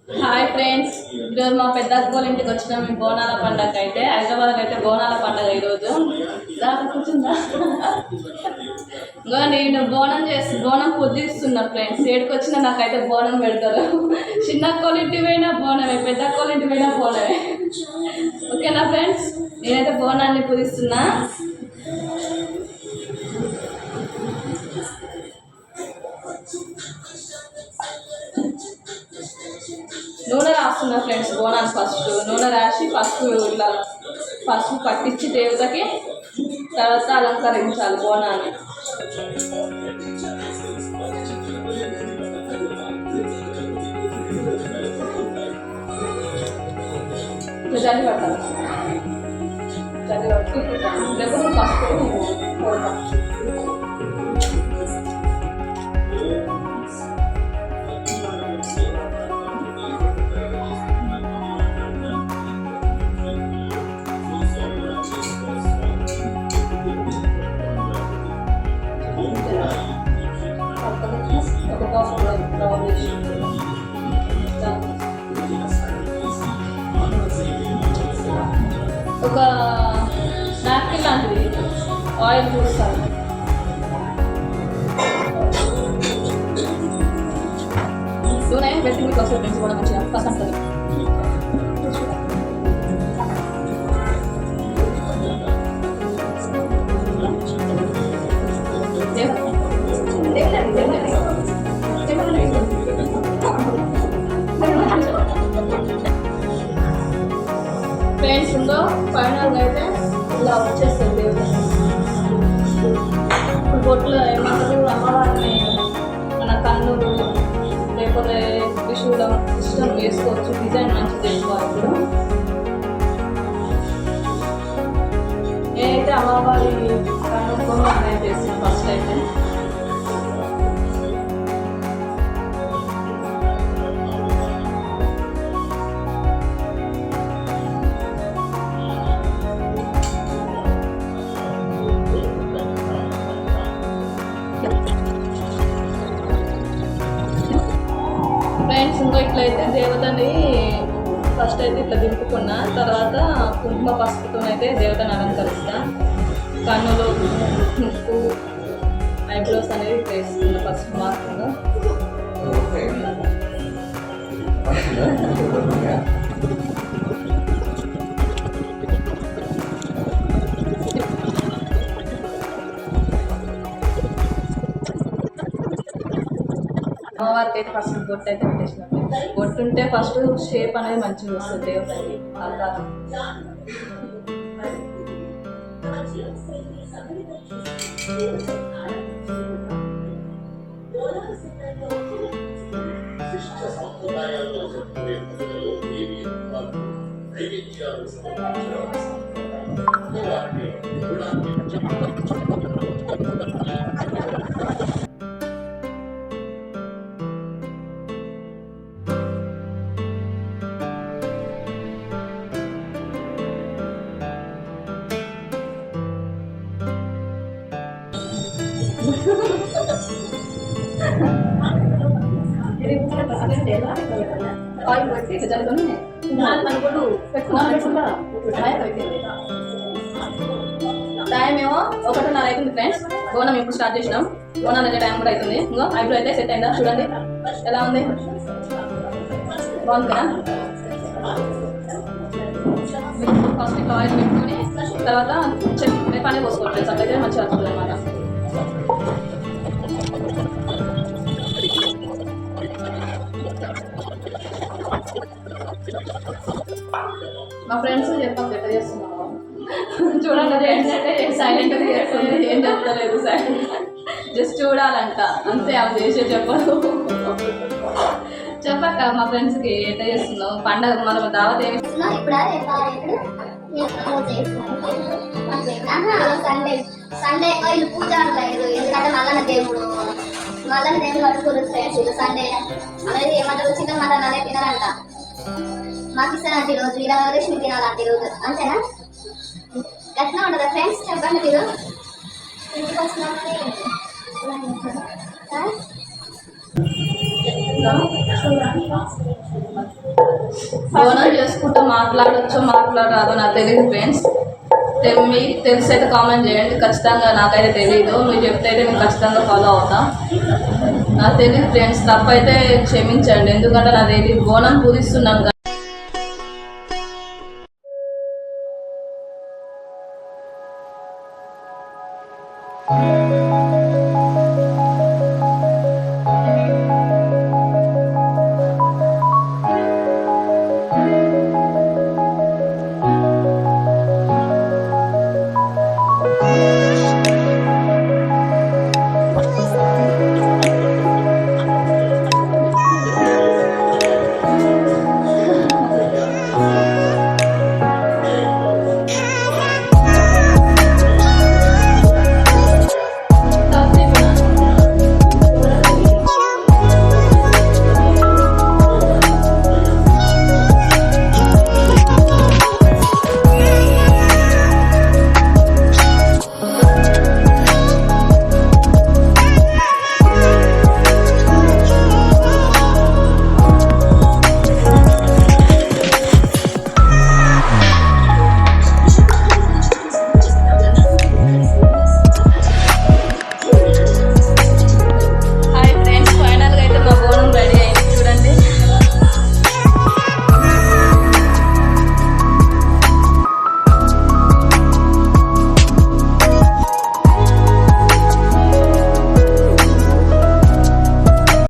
Hi friends, ఈరోజు మా పెద్ద అక్కల ఇంటికి వచ్చినాం. మేము బోనాల పండగ అయితే హైదరాబాద్లో అయితే బోనాల పండగ ఈరోజు కూర్చుందా. ఇంకా నేను బోనం పొద్దుస్తున్నా ఫ్రెండ్స్. ఏడుకు వచ్చినా నాకైతే బోనం పెడతారు. చిన్న అక్కల ఇంటికి పోయినా బోనమే, పెద్ద అక్కల ఇంటికి పోయినా బోనమే. ఓకేనా ఫ్రెండ్స్, నేనైతే బోనాన్ని పొదిస్తున్నా. నూనె రాస్తున్నా ఫ్రెండ్స్. బోనాన్ని ఫస్ట్ నూనె రాసి ఇట్లా పసుపు పట్టించి దేవతకి, తర్వాత అలంకరించాలి బోనాన్ని. జల్లి పట్టాలి, జల్లి పట్టి లేకపోతే పసుపు కొడతాం. ఒక నాప్కిన్ లాంటిది ఆయిల్ పూస్తాను. నూనె పెట్టి మీకు వస్తుంది ఫ్రెండ్స్, కూడా మంచిగా ఫస్ట్ వస్తుంది. ఫ్రెండ్స్ ఉందో ఫైనల్గా అయితే ఇలా వచ్చేస్తుంది దేవుడు. ఇప్పుడు బొట్లు ఏమంటారు, అమ్మవారిని మన కన్నులు లేకపోతే విషువులం ఇష్టం వేసుకోవచ్చు. డిజైన్ మంచి చేసుకోవాలి. ఇప్పుడు నేనైతే అమ్మవారి కన్ను బొమ్మ అనేది చేసిన ఫస్ట్ అయితే. ఫ్రెండ్స్ ఇంకో ఇట్లయితే దేవతని ఫస్ట్ అయితే ఇట్లా దింపుకున్నా, తర్వాత కుంకుమ పసుపుతో అయితే దేవతని అలంకరిస్తా. కన్నులు, ముక్కు, ఐబ్రోస్ అనేది ఇట్లా వేసుకున్నా పసుపు మార్పుగా. అమ్మవారికి అయితే ఫస్ట్ బొట్టు అయితే పెట్టేసినాం. బొట్టు ఉంటే ఫస్ట్ షేప్ అనేది మంచిగా వస్తుంది దేవుడికి. ఆకారం టైం ఏమో 1:30 అవుతుంది ఫ్రెండ్స్. బోనం ఇప్పుడు స్టార్ట్ చేసినాం. బోనం అనే టైం కూడా అవుతుంది. ఇంకో ఐబ్రో అయితే సెట్ అయిందా చూడండి, ఎలా ఉంది, బాగుంది కదా. ఫస్ట్ ఇట్లా ఆయిల్ పెట్టుకొని తర్వాత పని పోసుకోవాలి ఫ్రెండ్స్. అట్లయితే మంచిగా వస్తుంది అన్నమాట. మా ఫ్రెండ్స్ చెప్పాలి ఎట్లా చేస్తున్నాము చూడండి. ఏంటంటే సైలెంట్గా చేస్తుంది, ఏం చెప్తలేదు. జస్ట్ చూడాలంట అంతే, అవి చేసే చెప్పదు. చెప్పక్క మా ఫ్రెండ్స్కి ఎట్లా చేస్తున్నావు పండగ, మనం దావత్ ఏమి సండే వీళ్ళు పూజ అంటారు. ఎందుకంటే మళ్ళీ దేవుడు పట్టుకోరు ఫ్రెండ్స్. ఇది సండే అనేది ఏమంటారు, చికెన్ మటన్ అనేది తినాలంట. మాకు ఇస్తానంటే ఈరోజు వీరలక్ష్మి తినాలంటే ఈరోజు, అంతేనా? ఎట్లా ఉండదా ఫ్రెండ్స్ చెప్పండి. మీరు ఇంటికి వచ్చినామని బోనం చేసుకుంటూ మాట్లాడొచ్చో మాట్లాడరాదో నాకు తెలియదు ఫ్రెండ్స్. మీకు తెలిసి అయితే కామెంట్ చేయండి. ఖచ్చితంగా నాకైతే తెలీదు, మీరు చెప్తే అయితే నేను ఖచ్చితంగా ఫాలో అవుతా. నాకు తెలియదు ఫ్రెండ్స్, తప్పైతే క్షమించండి. ఎందుకంటే నా తెలియదు, బోనం పూజిస్తున్నాం